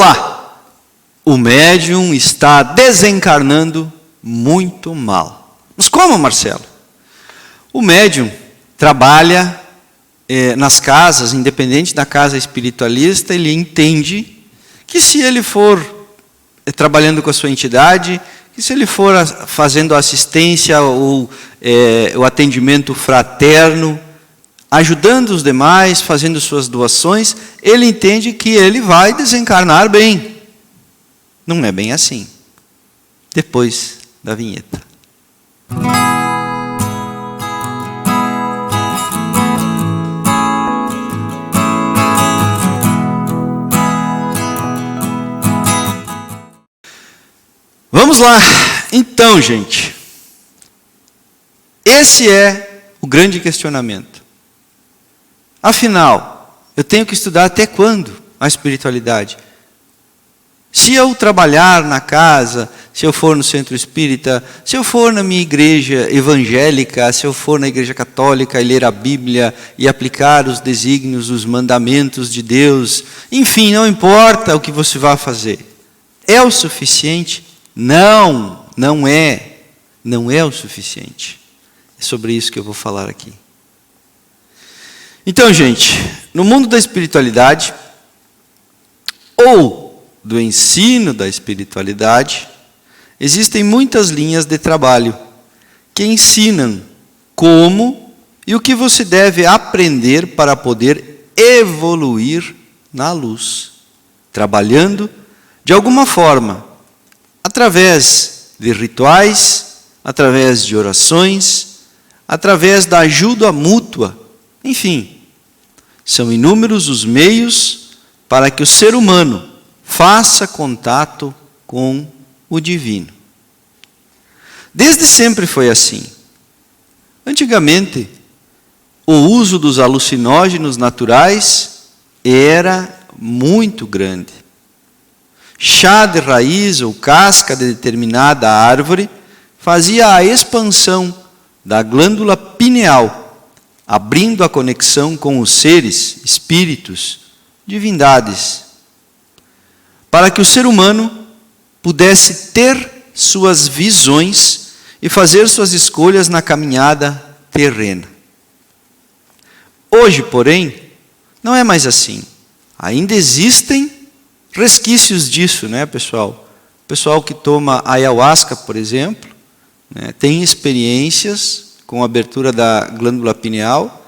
Olá! O médium está desencarnando muito mal. Mas como, Marcelo? O médium trabalha nas casas, independente da casa espiritualista, ele entende que se ele for trabalhando com a sua entidade, que se ele for fazendo assistência ou o atendimento fraterno, ajudando os demais, fazendo suas doações, ele entende que ele vai desencarnar bem. Não é bem assim. Depois da vinheta. Vamos lá. Então, gente, esse é o grande questionamento. Afinal, eu tenho que estudar até quando a espiritualidade? Se eu trabalhar na casa, se eu for no centro espírita, se eu for na minha igreja evangélica, se eu for na igreja católica e ler a Bíblia e aplicar os desígnios, os mandamentos de Deus, enfim, não importa o que você vá fazer. É o suficiente? Não, não é. Não é o suficiente. É sobre isso que eu vou falar aqui. Então, gente, no mundo da espiritualidade, ou do ensino da espiritualidade, existem muitas linhas de trabalho que ensinam como e o que você deve aprender para poder evoluir na luz, trabalhando de alguma forma, através de rituais, através de orações, através da ajuda mútua, enfim, são inúmeros os meios para que o ser humano faça contato com o divino. Desde sempre foi assim. Antigamente, o uso dos alucinógenos naturais era muito grande. Chá de raiz ou casca de determinada árvore fazia a expansão da glândula pineal, abrindo a conexão com os seres, espíritos, divindades, para que o ser humano pudesse ter suas visões e fazer suas escolhas na caminhada terrena. Hoje, porém, não é mais assim. Ainda existem resquícios disso, né, pessoal? O pessoal que toma ayahuasca, por exemplo, né, tem experiências com a abertura da glândula pineal.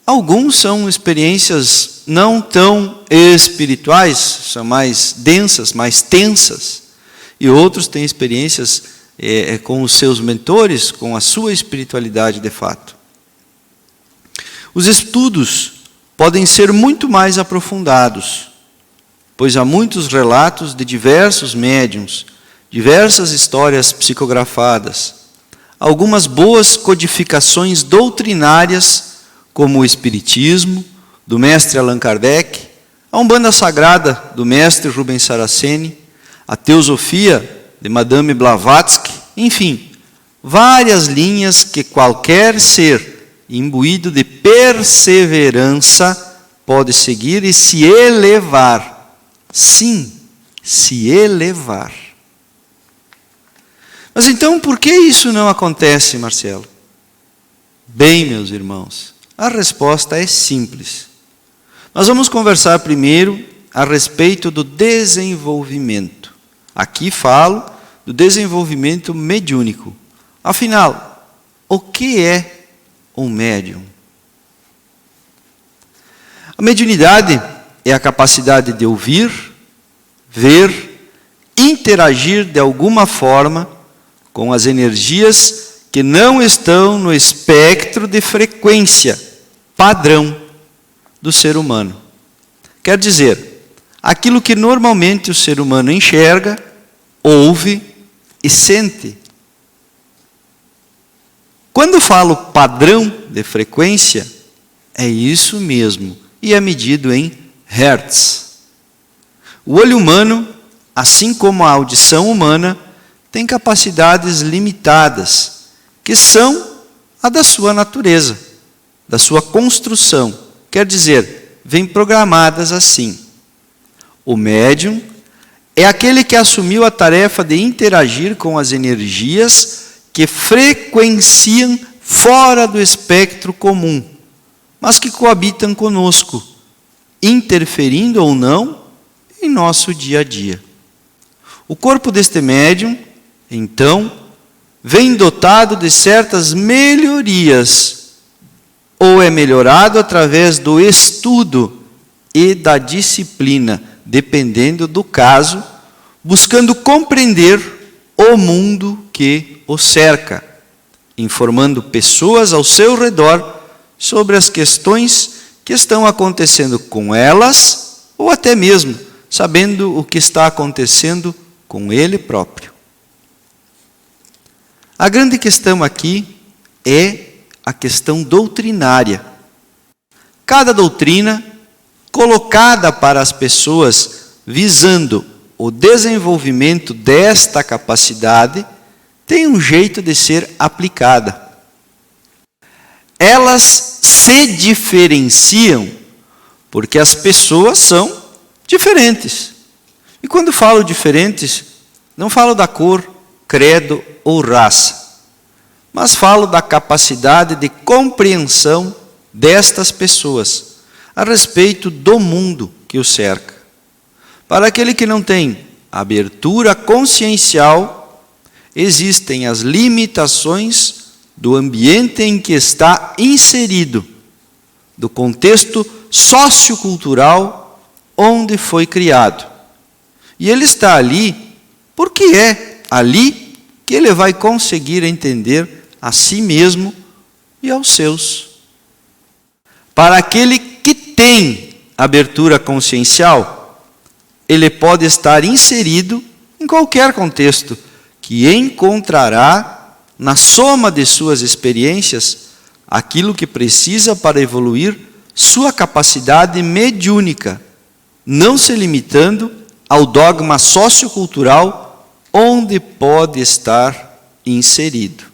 Alguns são experiências não tão espirituais, são mais densas, mais tensas. E outros têm experiências com os seus mentores, com a sua espiritualidade de fato. Os estudos podem ser muito mais aprofundados, pois há muitos relatos de diversos médiuns, diversas histórias psicografadas, algumas boas codificações doutrinárias, como o Espiritismo, do mestre Allan Kardec, a Umbanda Sagrada, do mestre Rubens Saraceni, a Teosofia, de Madame Blavatsky, enfim, várias linhas que qualquer ser imbuído de perseverança pode seguir e se elevar. Sim, se elevar. Mas então, por que isso não acontece, Marcelo? Bem, meus irmãos, a resposta é simples. Nós vamos conversar primeiro a respeito do desenvolvimento. Aqui falo do desenvolvimento mediúnico. Afinal, o que é um médium? A mediunidade é a capacidade de ouvir, ver, interagir de alguma forma com as energias que não estão no espectro de frequência padrão do ser humano. Quer dizer, aquilo que normalmente o ser humano enxerga, ouve e sente. Quando falo padrão de frequência, é isso mesmo, e é medido em hertz. O olho humano, assim como a audição humana, tem capacidades limitadas, que são a da sua natureza, da sua construção. Quer dizer, vêm programadas assim. O médium é aquele que assumiu a tarefa de interagir com as energias que frequenciam fora do espectro comum, mas que coabitam conosco, interferindo ou não em nosso dia a dia. O corpo deste médium, então, vem dotado de certas melhorias, ou é melhorado através do estudo e da disciplina, dependendo do caso, buscando compreender o mundo que o cerca, informando pessoas ao seu redor sobre as questões que estão acontecendo com elas, ou até mesmo sabendo o que está acontecendo com ele próprio. A grande questão aqui é a questão doutrinária. Cada doutrina colocada para as pessoas visando o desenvolvimento desta capacidade tem um jeito de ser aplicada. Elas se diferenciam porque as pessoas são diferentes. E quando falo diferentes, não falo da cor, credo ou raça, mas falo da capacidade de compreensão destas pessoas a respeito do mundo que o cerca. Para aquele que não tem abertura consciencial, existem as limitações do ambiente em que está inserido, do contexto sociocultural onde foi criado. E ele está ali porque é ali que ele vai conseguir entender a si mesmo e aos seus. Para aquele que tem abertura consciencial, ele pode estar inserido em qualquer contexto que encontrará na soma de suas experiências aquilo que precisa para evoluir sua capacidade mediúnica, não se limitando ao dogma sociocultural onde pode estar inserido.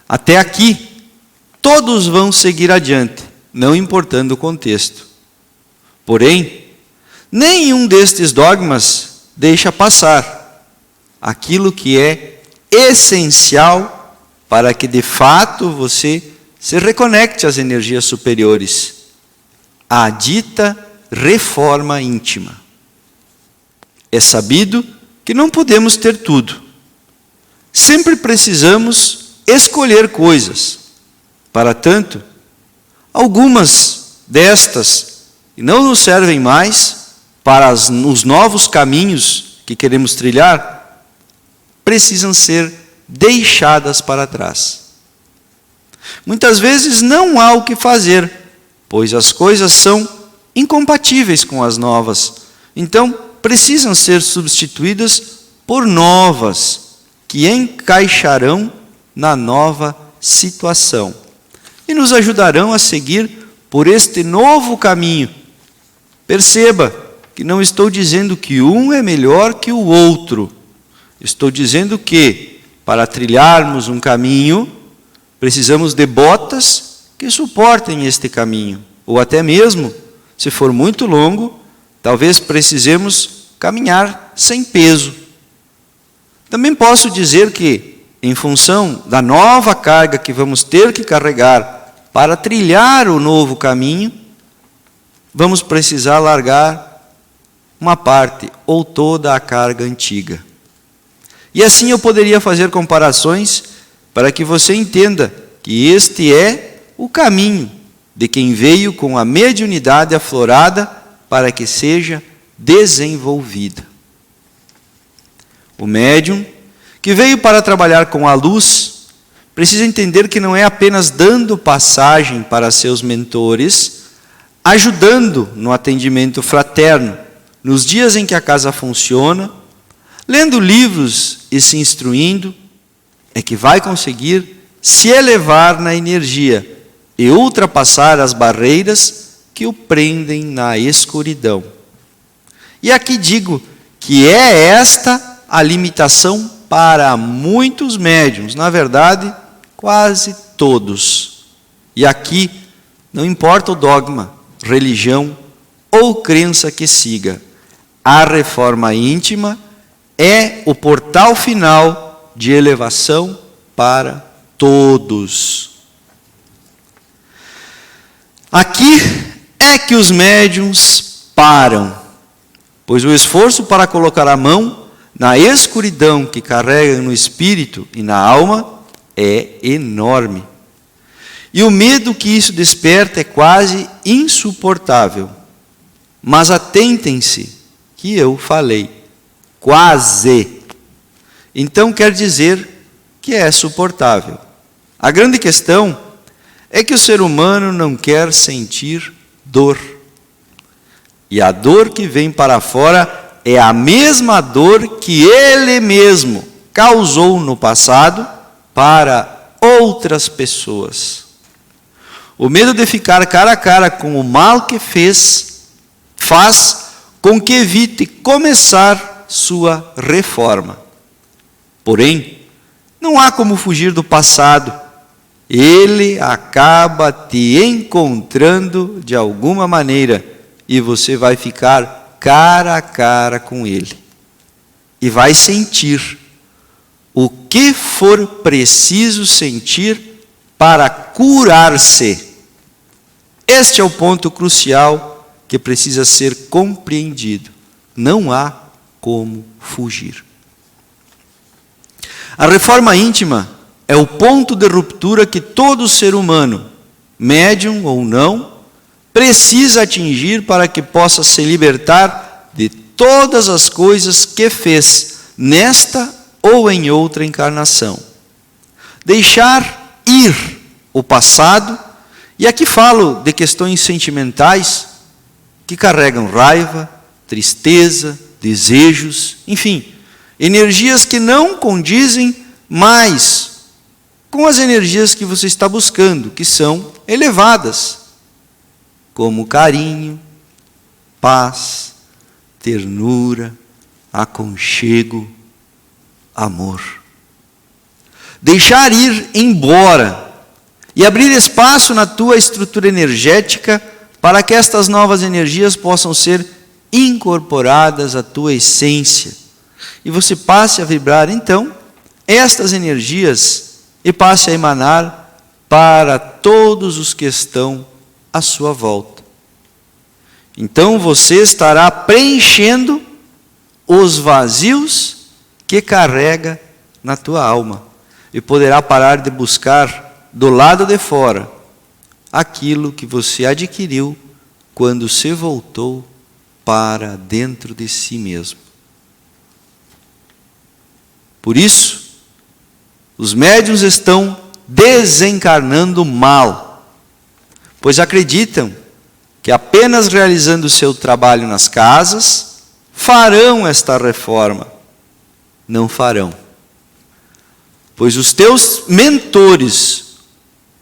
Até aqui, todos vão seguir adiante, não importando o contexto. Porém, nenhum destes dogmas deixa passar aquilo que é essencial para que de fato você se reconecte às energias superiores, a dita reforma íntima. É sabido que não podemos ter tudo. Sempre precisamos escolher coisas. Para tanto, algumas destas que não nos servem mais para os novos caminhos que queremos trilhar, precisam ser deixadas para trás. Muitas vezes não há o que fazer, pois as coisas são incompatíveis com as novas. Então, precisam ser substituídas por novas, que encaixarão na nova situação e nos ajudarão a seguir por este novo caminho. Perceba que não estou dizendo que um é melhor que o outro. Estou dizendo que, para trilharmos um caminho, precisamos de botas que suportem este caminho. Ou até mesmo, se for muito longo, talvez precisemos caminhar sem peso. Também posso dizer que, em função da nova carga que vamos ter que carregar para trilhar o novo caminho, vamos precisar largar uma parte ou toda a carga antiga. E assim eu poderia fazer comparações para que você entenda que este é o caminho de quem veio com a mediunidade aflorada para que seja desenvolvida. O médium, que veio para trabalhar com a luz, precisa entender que não é apenas dando passagem para seus mentores, ajudando no atendimento fraterno, nos dias em que a casa funciona, lendo livros e se instruindo, é que vai conseguir se elevar na energia e ultrapassar as barreiras que o prendem na escuridão. E aqui digo que é esta a limitação para muitos médiuns, na verdade, quase todos. E aqui não importa o dogma, religião ou crença que siga, A reforma íntima é o portal final de elevação para todos. Aqui é que os médiuns param, pois o esforço para colocar a mão na escuridão que carregam no espírito e na alma é enorme. E o medo que isso desperta é quase insuportável. Mas atentem-se que eu falei, quase. Então quer dizer que é suportável. A grande questão é que o ser humano não quer sentir dor. E a dor que vem para fora é a mesma dor que ele mesmo causou no passado para outras pessoas. O medo de ficar cara a cara com o mal que fez, faz com que evite começar sua reforma. Porém, não há como fugir do passado. Ele acaba te encontrando de alguma maneira e você vai ficar cara a cara com ele. E vai sentir o que for preciso sentir para curar-se. Este é o ponto crucial que precisa ser compreendido. Não há como fugir. A reforma íntima é o ponto de ruptura que todo ser humano, médium ou não, precisa atingir para que possa se libertar de todas as coisas que fez nesta ou em outra encarnação. Deixar ir o passado, e aqui falo de questões sentimentais que carregam raiva, tristeza, desejos, enfim, energias que não condizem mais com as energias que você está buscando, que são elevadas, como carinho, paz, ternura, aconchego, amor. Deixar ir embora e abrir espaço na tua estrutura energética para que estas novas energias possam ser incorporadas à tua essência. E você passe a vibrar, então, estas energias e passe a emanar para todos os que estão à sua volta. Então você estará preenchendo os vazios que carrega na tua alma e poderá parar de buscar do lado de fora aquilo que você adquiriu quando se voltou para dentro de si mesmo. Por isso, os médiuns estão desencarnando mal, pois acreditam que apenas realizando o seu trabalho nas casas farão esta reforma. Não farão. Pois os teus mentores,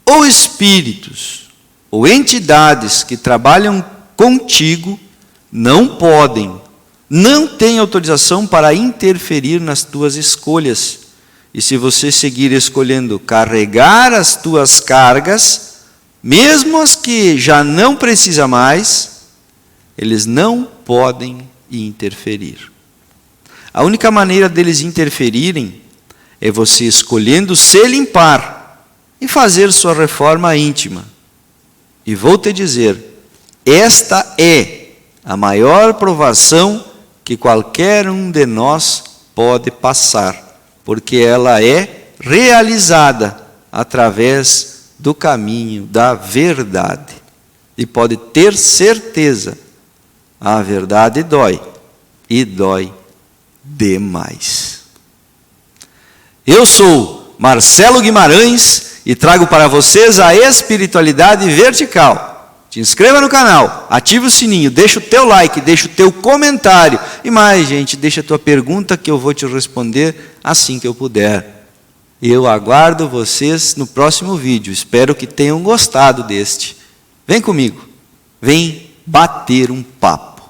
ou espíritos, ou entidades que trabalham contigo, não podem, não têm autorização para interferir nas tuas escolhas. E se você seguir escolhendo carregar as tuas cargas, mesmo as que já não precisa mais, eles não podem interferir. A única maneira deles interferirem é você escolhendo se limpar e fazer sua reforma íntima. E vou te dizer, esta é a maior provação que qualquer um de nós pode passar, porque ela é realizada através do caminho da verdade. E pode ter certeza, a verdade dói, e dói demais. Eu sou Marcelo Guimarães e trago para vocês a espiritualidade vertical. Te inscreva no canal, ative o sininho, deixa o teu like, deixa o teu comentário. E mais, gente, deixa a tua pergunta que eu vou te responder assim que eu puder. Eu aguardo vocês no próximo vídeo. Espero que tenham gostado deste. Vem comigo, vem bater um papo.